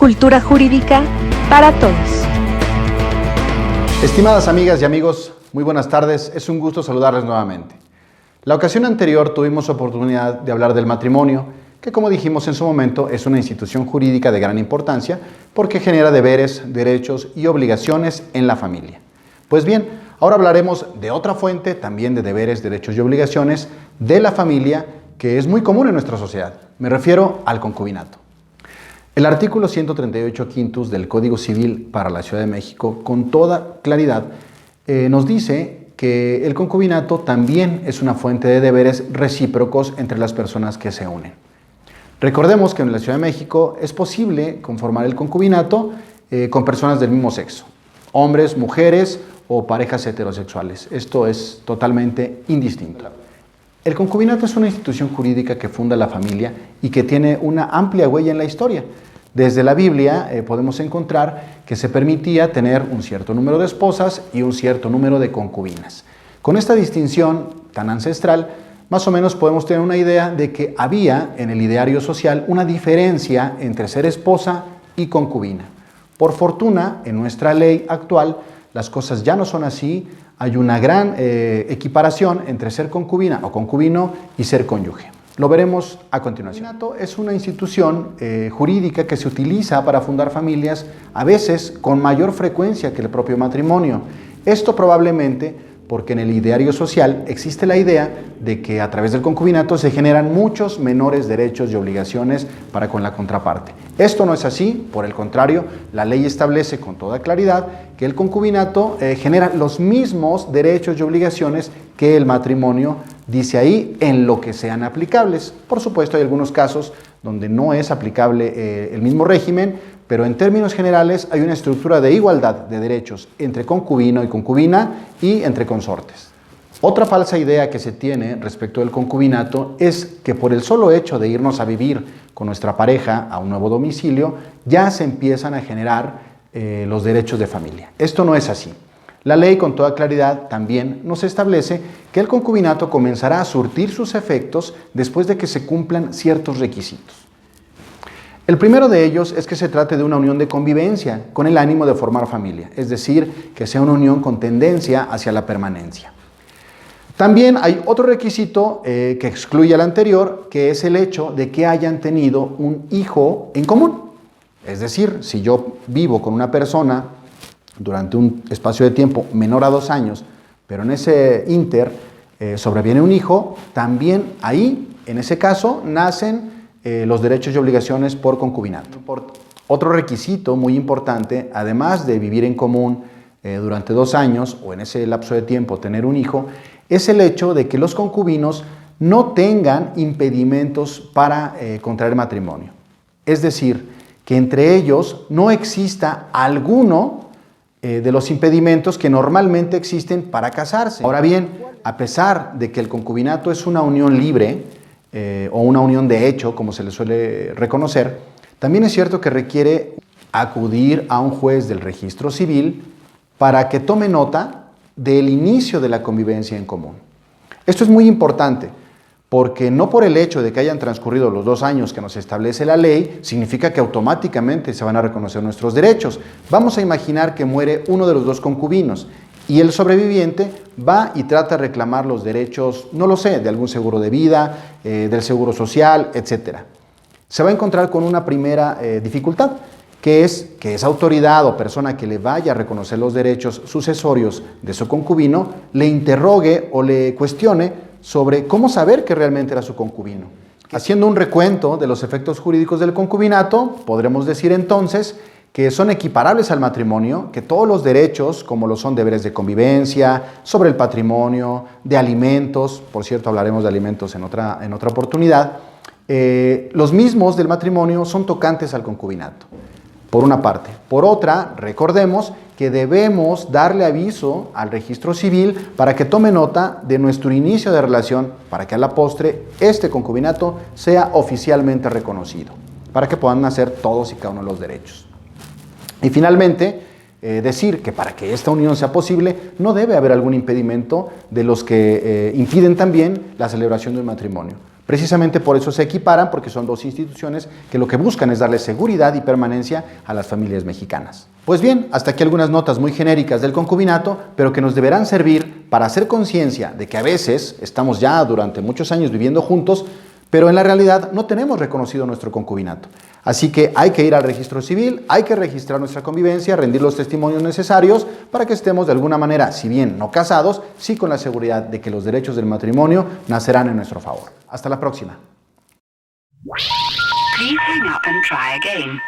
cultura jurídica para todos. Estimadas amigas y amigos, muy buenas tardes. Es un gusto saludarles nuevamente. La ocasión anterior tuvimos oportunidad de hablar del matrimonio, que como dijimos en su momento es una institución jurídica de gran importancia porque genera deberes, derechos y obligaciones en la familia. Pues bien, ahora hablaremos de otra fuente también de deberes, derechos y obligaciones de la familia que es muy común en nuestra sociedad. Me refiero al concubinato. El artículo 138 quintus del Código Civil para la Ciudad de México, con toda claridad, nos dice que el concubinato también es una fuente de deberes recíprocos entre las personas que se unen. Recordemos que en la Ciudad de México es posible conformar el concubinato con personas del mismo sexo, hombres, mujeres o parejas heterosexuales. Esto es totalmente indistinto. El concubinato es una institución jurídica que funda la familia y que tiene una amplia huella en la historia. Desde la Biblia podemos encontrar que se permitía tener un cierto número de esposas y un cierto número de concubinas. Con esta distinción tan ancestral, más o menos podemos tener una idea de que había en el ideario social una diferencia entre ser esposa y concubina. Por fortuna, en nuestra ley actual, las cosas ya no son así. Hay una gran equiparación entre ser concubina o concubino y ser cónyuge. Lo veremos a continuación. El concubinato es una institución jurídica que se utiliza para fundar familias, a veces con mayor frecuencia que el propio matrimonio. Esto probablemente porque en el ideario social existe la idea de que a través del concubinato se generan muchos menores derechos y obligaciones para con la contraparte. Esto no es así, por el contrario, la ley establece con toda claridad que el concubinato genera los mismos derechos y obligaciones que el matrimonio, dice ahí, en lo que sean aplicables. Por supuesto, hay algunos casos donde no es aplicable el mismo régimen, pero en términos generales hay una estructura de igualdad de derechos entre concubino y concubina y entre consortes. Otra falsa idea que se tiene respecto del concubinato es que por el solo hecho de irnos a vivir con nuestra pareja a un nuevo domicilio, ya se empiezan a generar los derechos de familia. Esto no es así. La ley con toda claridad también nos establece que el concubinato comenzará a surtir sus efectos después de que se cumplan ciertos requisitos. El primero de ellos es que se trate de una unión de convivencia con el ánimo de formar familia, es decir, que sea una unión con tendencia hacia la permanencia. También hay otro requisito que excluye al anterior, que es el hecho de que hayan tenido un hijo en común. Es decir, si yo vivo con una persona durante un espacio de tiempo menor a 2 años, pero en ese ínter sobreviene un hijo, también ahí, en ese caso, nacen los derechos y obligaciones por concubinato. Otro requisito muy importante, además de vivir en común durante 2 años o en ese lapso de tiempo tener un hijo, es el hecho de que los concubinos no tengan impedimentos para contraer matrimonio. Es decir, que entre ellos no exista alguno de los impedimentos que normalmente existen para casarse. Ahora bien, a pesar de que el concubinato es una unión libre, o una unión de hecho, como se le suele reconocer, también es cierto que requiere acudir a un juez del registro civil para que tome nota del inicio de la convivencia en común. Esto es muy importante, porque no por el hecho de que hayan transcurrido los 2 años que nos establece la ley, significa que automáticamente se van a reconocer nuestros derechos. Vamos a imaginar que muere uno de los 2 concubinos, y el sobreviviente va y trata de reclamar los derechos, no lo sé, de algún seguro de vida, del seguro social, etc. Se va a encontrar con una primera dificultad, que es que esa autoridad o persona que le vaya a reconocer los derechos sucesorios de su concubino, le interrogue o le cuestione sobre cómo saber que realmente era su concubino. Haciendo un recuento de los efectos jurídicos del concubinato, podremos decir entonces que son equiparables al matrimonio, que todos los derechos, como lo son deberes de convivencia, sobre el patrimonio, de alimentos, por cierto hablaremos de alimentos en otra oportunidad, los mismos del matrimonio son tocantes al concubinato, por una parte. Por otra, recordemos que debemos darle aviso al registro civil para que tome nota de nuestro inicio de relación, para que a la postre este concubinato sea oficialmente reconocido, para que puedan nacer todos y cada uno de los derechos. Y finalmente, decir que para que esta unión sea posible no debe haber algún impedimento de los que impiden también la celebración de un matrimonio. Precisamente por eso se equiparan, porque son dos instituciones que lo que buscan es darle seguridad y permanencia a las familias mexicanas. Pues bien, hasta aquí algunas notas muy genéricas del concubinato, pero que nos deberán servir para hacer conciencia de que a veces estamos ya durante muchos años viviendo juntos, pero en la realidad no tenemos reconocido nuestro concubinato. Así que hay que ir al registro civil, hay que registrar nuestra convivencia, rendir los testimonios necesarios para que estemos de alguna manera, si bien no casados, sí con la seguridad de que los derechos del matrimonio nacerán en nuestro favor. Hasta la próxima. Please hang up and try again.